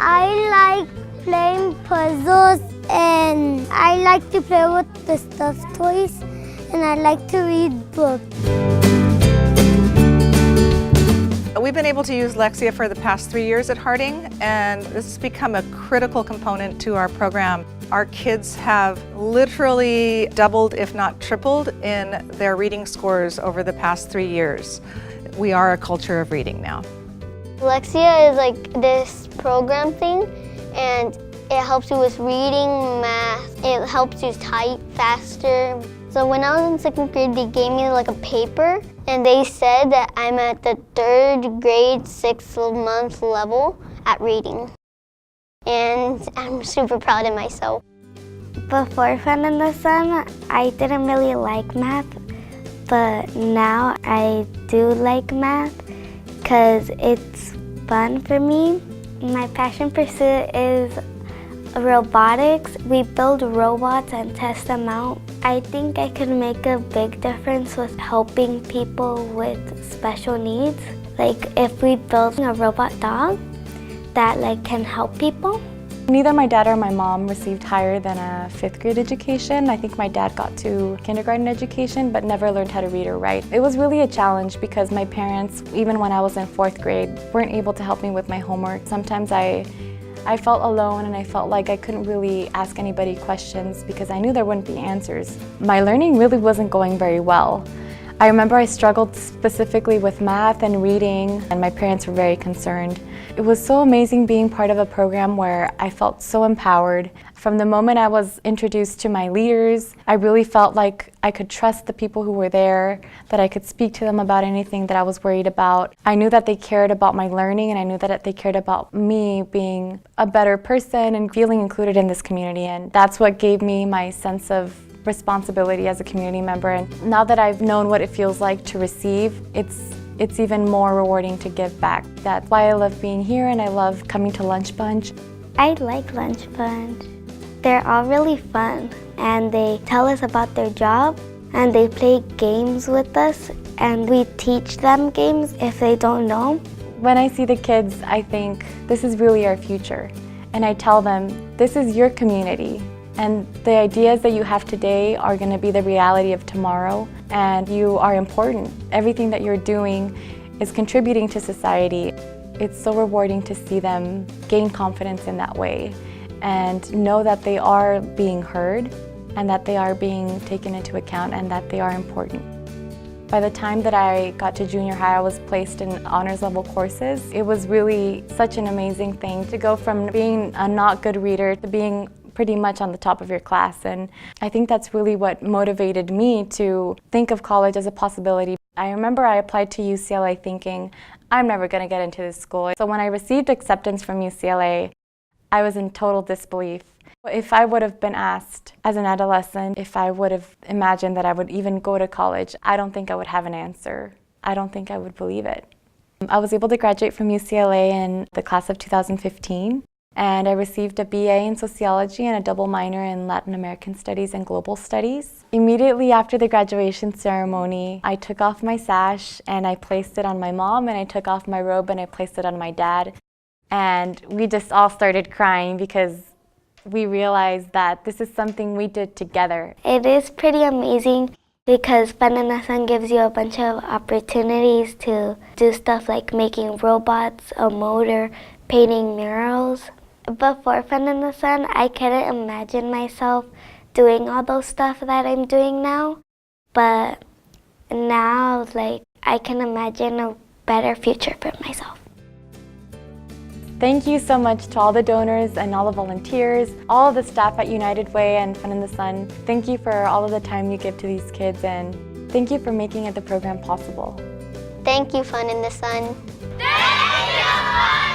I like playing puzzles, and I like to play with the stuffed toys, and I like to read books. We've been able to use Lexia for the past 3 years at Harding, and this has become a critical component to our program. Our kids have literally doubled, if not tripled, in their reading scores over the past 3 years. We are a culture of reading now. Lexia is like this program thing, and it helps you with reading, math. It helps you type faster. So when I was in 2nd grade, they gave me like a paper, and they said that I'm at the 3rd grade, 6th month level at reading. And I'm super proud of myself. Before Fun in the Sun, I didn't really like math, but now I do like math because it's fun for me. My passion pursuit is robotics. We build robots and test them out. I think I could make a big difference with helping people with special needs. Like if we build a robot dog that can help people. Neither my dad or my mom received higher than a 5th grade education. I think my dad got to kindergarten education but never learned how to read or write. It was really a challenge because my parents, even when I was in 4th grade, weren't able to help me with my homework. Sometimes I felt alone, and I felt like I couldn't really ask anybody questions because I knew there wouldn't be answers. My learning really wasn't going very well. I remember I struggled specifically with math and reading, and my parents were very concerned. It was so amazing being part of a program where I felt so empowered. From the moment I was introduced to my leaders, I really felt like I could trust the people who were there, that I could speak to them about anything that I was worried about. I knew that they cared about my learning, and I knew that they cared about me being a better person and feeling included in this community, and that's what gave me my sense of responsibility as a community member. And now that I've known what it feels like to receive, it's even more rewarding to give back. That's why I love being here, and I love coming to Lunch Bunch. I like Lunch Bunch. They're all really fun, and they tell us about their job, and they play games with us, and we teach them games if they don't know. When I see the kids, I think this is really our future, and I tell them this is your community, and the ideas that you have today are going to be the reality of tomorrow, and you are important. Everything that you're doing is contributing to society. It's so rewarding to see them gain confidence in that way and know that they are being heard and that they are being taken into account and that they are important. By the time that I got to junior high, I was placed in honors level courses. It was really such an amazing thing to go from being a not good reader to being pretty much on the top of your class, and I think that's really what motivated me to think of college as a possibility. I remember I applied to UCLA thinking, I'm never going to get into this school. So when I received acceptance from UCLA, I was in total disbelief. If I would have been asked as an adolescent, if I would have imagined that I would even go to college, I don't think I would have an answer. I don't think I would believe it. I was able to graduate from UCLA in the class of 2015. And I received a BA in sociology and a double minor in Latin American studies and global studies. Immediately after the graduation ceremony, I took off my sash and I placed it on my mom, and I took off my robe and I placed it on my dad. And we just all started crying because we realized that this is something we did together. It is pretty amazing because Fun in the Sun gives you a bunch of opportunities to do stuff like making robots, a motor, painting murals. Before Fun in the Sun, I couldn't imagine myself doing all those stuff that I'm doing now. But now, I can imagine a better future for myself. Thank you so much to all the donors and all the volunteers, all of the staff at United Way and Fun in the Sun. Thank you for all of the time you give to these kids, and thank you for making the program possible. Thank you, Fun in the Sun. Thank you, Fun!